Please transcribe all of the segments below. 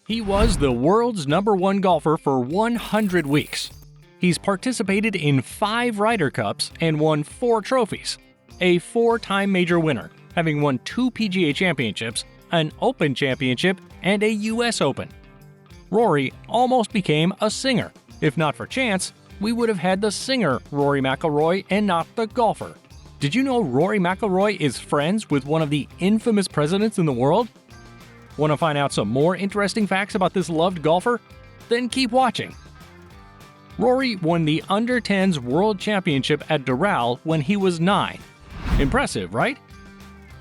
He was the world's #1 golfer for 100 weeks. He's participated in 5 Ryder Cups and won 4 trophies. A 4-time major winner, having won 2 PGA Championships, an Open Championship, and a US Open. Rory almost became a singer. If not for chance, we would have had the singer Rory McIlroy and not the golfer. Did you know Rory McIlroy is friends with one of the infamous presidents in the world? Want to find out some more interesting facts about this loved golfer? Then keep watching. Rory won the Under-10s World Championship at Doral when he was 9. Impressive, right?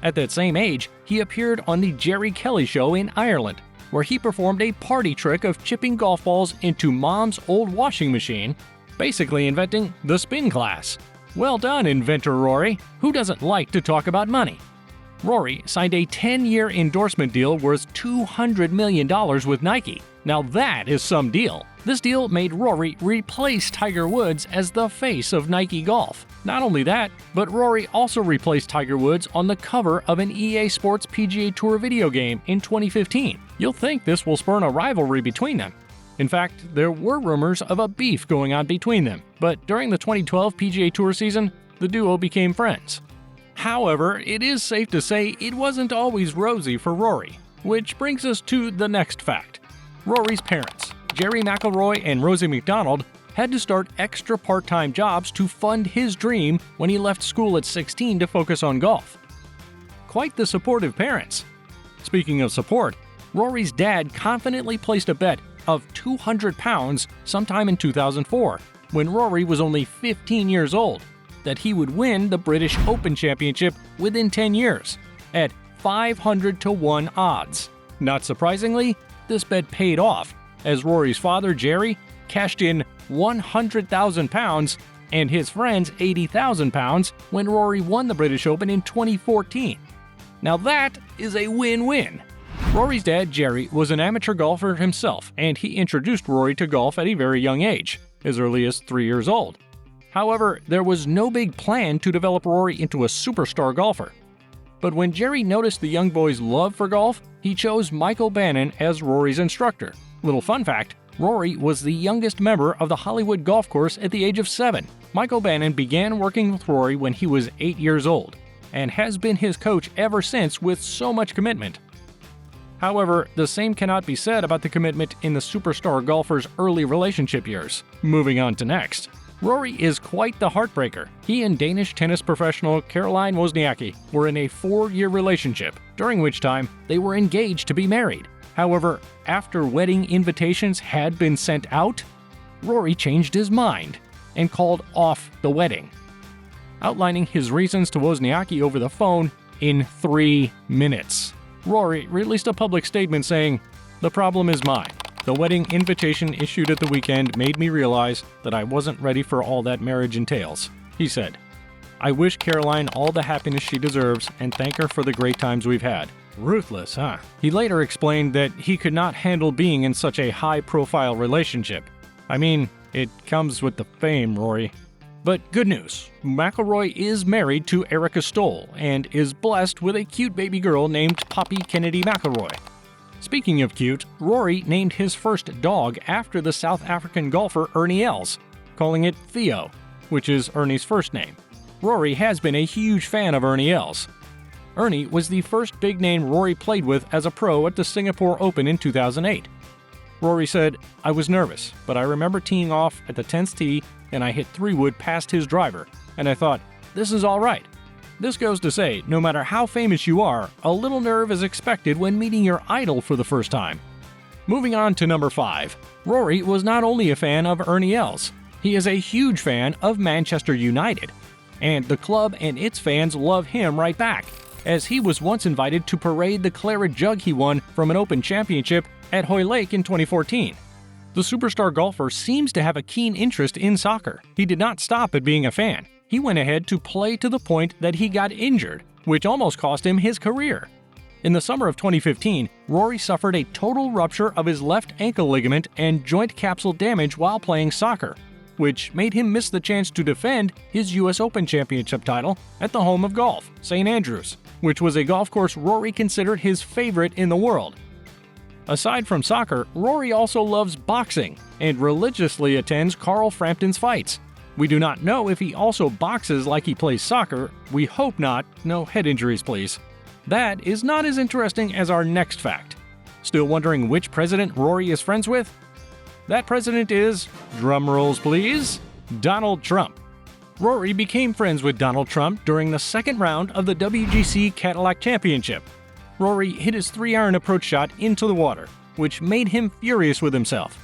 At that same age, he appeared on the Jerry Kelly Show in Ireland, where he performed a party trick of chipping golf balls into Mom's old washing machine, basically inventing the spin class. Well done, inventor Rory. Who doesn't like to talk about money? Rory signed a 10-year endorsement deal worth $200 million with Nike. Now that is some deal. This deal made Rory replace Tiger Woods as the face of Nike Golf. Not only that, but Rory also replaced Tiger Woods on the cover of an EA Sports PGA Tour video game in 2015. You'll think this will spurn a rivalry between them. In fact, there were rumors of a beef going on between them, but during the 2012 PGA Tour season, the duo became friends. However, it is safe to say it wasn't always rosy for Rory, which brings us to the next fact. Rory's parents, Jerry McIlroy and Rosie McDonald, had to start extra part-time jobs to fund his dream when he left school at 16 to focus on golf. Quite the supportive parents. Speaking of support, Rory's dad confidently placed a bet of £200 sometime in 2004, when Rory was only 15 years old, that he would win the British Open Championship within 10 years, at 500-1 odds. Not surprisingly, this bet paid off, as Rory's father, Jerry, cashed in £100,000 and his friends £80,000 when Rory won the British Open in 2014. Now that is a win-win. Rory's dad, Jerry, was an amateur golfer himself, and he introduced Rory to golf at a very young age, as early as 3 years old. However, there was no big plan to develop Rory into a superstar golfer. But when Jerry noticed the young boy's love for golf, he chose Michael Bannon as Rory's instructor. Little fun fact, Rory was the youngest member of the Hollywood Golf Course at the age of 7. Michael Bannon began working with Rory when he was 8 years old, and has been his coach ever since with so much commitment. However, the same cannot be said about the commitment in the superstar golfer's early relationship years. Moving on to next. Rory is quite the heartbreaker. He and Danish tennis professional Caroline Wozniacki were in a 4-year relationship, during which time they were engaged to be married. However, after wedding invitations had been sent out, Rory changed his mind and called off the wedding, outlining his reasons to Wozniacki over the phone in 3 minutes. Rory released a public statement saying, "The problem is mine. The wedding invitation issued at the weekend made me realize that I wasn't ready for all that marriage entails," he said. "I wish Caroline all the happiness she deserves and thank her for the great times we've had." Ruthless, huh? He later explained that he could not handle being in such a high-profile relationship. I mean, it comes with the fame, Rory. But good news, McIlroy is married to Erica Stoll and is blessed with a cute baby girl named Poppy Kennedy McIlroy. Speaking of cute, Rory named his first dog after the South African golfer Ernie Els, calling it Theo, which is Ernie's first name. Rory has been a huge fan of Ernie Els. Ernie was the first big name Rory played with as a pro at the Singapore Open in 2008. Rory said, "I was nervous, but I remember teeing off at the 10th tee and I hit 3-wood past his driver, and I thought, this is all right." This goes to say, no matter how famous you are, a little nerve is expected when meeting your idol for the first time. Moving on to number 5. Rory was not only a fan of Ernie Els, he is a huge fan of Manchester United. And the club and its fans love him right back, as he was once invited to parade the claret jug he won from an Open Championship at Hoylake in 2014. The superstar golfer seems to have a keen interest in soccer. He did not stop at being a fan. He went ahead to play to the point that he got injured, which almost cost him his career. In the summer of 2015, Rory suffered a total rupture of his left ankle ligament and joint capsule damage while playing soccer, which made him miss the chance to defend his US Open Championship title at the home of golf, St. Andrews, which was a golf course Rory considered his favorite in the world. Aside from soccer, Rory also loves boxing and religiously attends Carl Frampton's fights. We do not know if he also boxes like he plays soccer. We hope not. No head injuries, please. That is not as interesting as our next fact. Still wondering which president Rory is friends with? That president is, drumrolls please, Donald Trump. Rory became friends with Donald Trump during the second round of the WGC Cadillac Championship. Rory hit his 3-iron approach shot into the water, which made him furious with himself.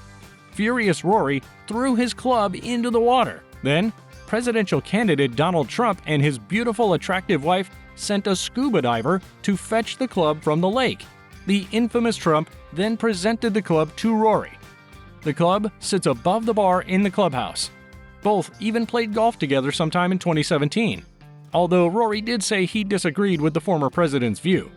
Furious Rory threw his club into the water. Then, presidential candidate Donald Trump and his beautiful, attractive wife sent a scuba diver to fetch the club from the lake. The infamous Trump then presented the club to Rory. The club sits above the bar in the clubhouse. Both even played golf together sometime in 2017, although Rory did say he disagreed with the former president's view.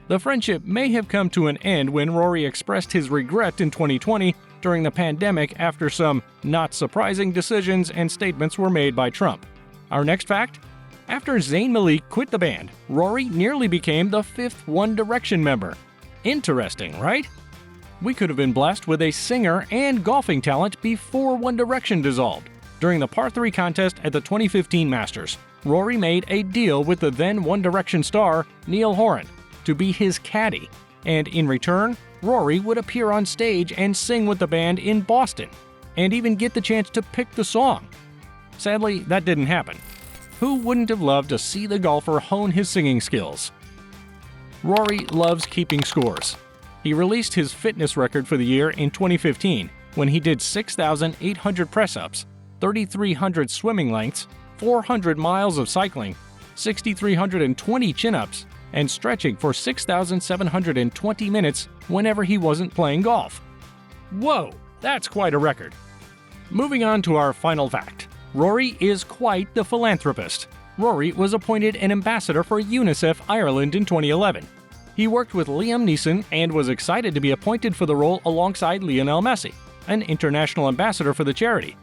The friendship may have come to an end when Rory expressed his regret in 2020 during the pandemic after some not surprising decisions and statements were made by Trump. Our next fact? After Zayn Malik quit the band, Rory nearly became the 5th One Direction member. Interesting, right? We could have been blessed with a singer and golfing talent before One Direction dissolved. During the par 3 contest at the 2015 Masters, Rory made a deal with the then One Direction star Niall Horan to be his caddy, and in return, Rory would appear on stage and sing with the band in Boston, and even get the chance to pick the song. Sadly, that didn't happen. Who wouldn't have loved to see the golfer hone his singing skills? Rory loves keeping scores. He released his fitness record for the year in 2015 when he did 6,800 press-ups, 3,300 swimming lengths, 400 miles of cycling, 6,320 chin-ups, and stretching for 6,720 minutes whenever he wasn't playing golf. Whoa, that's quite a record. Moving on to our final fact. Rory is quite the philanthropist. Rory was appointed an ambassador for UNICEF Ireland in 2011. He worked with Liam Neeson and was excited to be appointed for the role alongside Lionel Messi, an international ambassador for the charity.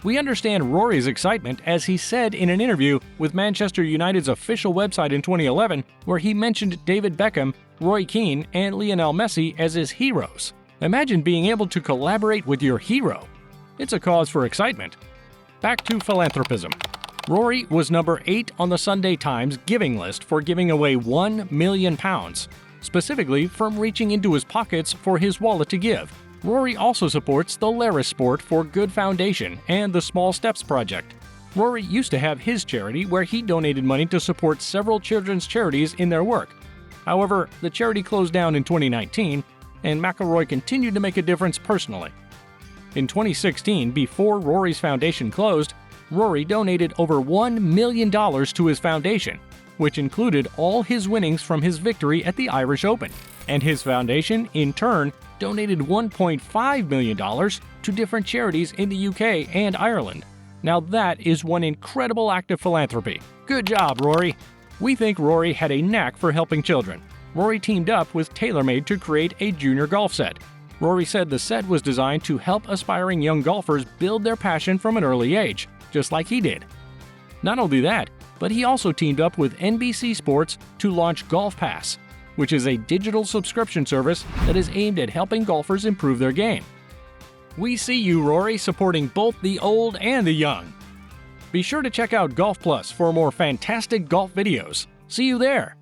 We understand Rory's excitement as he said in an interview with Manchester United's official website in 2011, where he mentioned David Beckham, Roy Keane, and Lionel Messi as his heroes. Imagine being able to collaborate with your hero. It's a cause for excitement. Back to philanthropism. Rory was number 8 on the Sunday Times giving list for giving away £1 million, specifically from reaching into his pockets for his wallet to give. Rory also supports the Laris Sport for Good Foundation and the Small Steps Project. Rory used to have his charity where he donated money to support several children's charities in their work. However, the charity closed down in 2019, and McIlroy continued to make a difference personally. In 2016, before Rory's foundation closed, Rory donated over $1 million to his foundation, which included all his winnings from his victory at the Irish Open. And his foundation, in turn, donated $1.5 million to different charities in the UK and Ireland. Now that is one incredible act of philanthropy. Good job, Rory! We think Rory had a knack for helping children. Rory teamed up with TaylorMade to create a junior golf set. Rory said the set was designed to help aspiring young golfers build their passion from an early age, just like he did. Not only that, but he also teamed up with NBC Sports to launch Golf Pass, which is a digital subscription service that is aimed at helping golfers improve their game. We see you, Rory, supporting both the old and the young. Be sure to check out Golf Plus for more fantastic golf videos. See you there!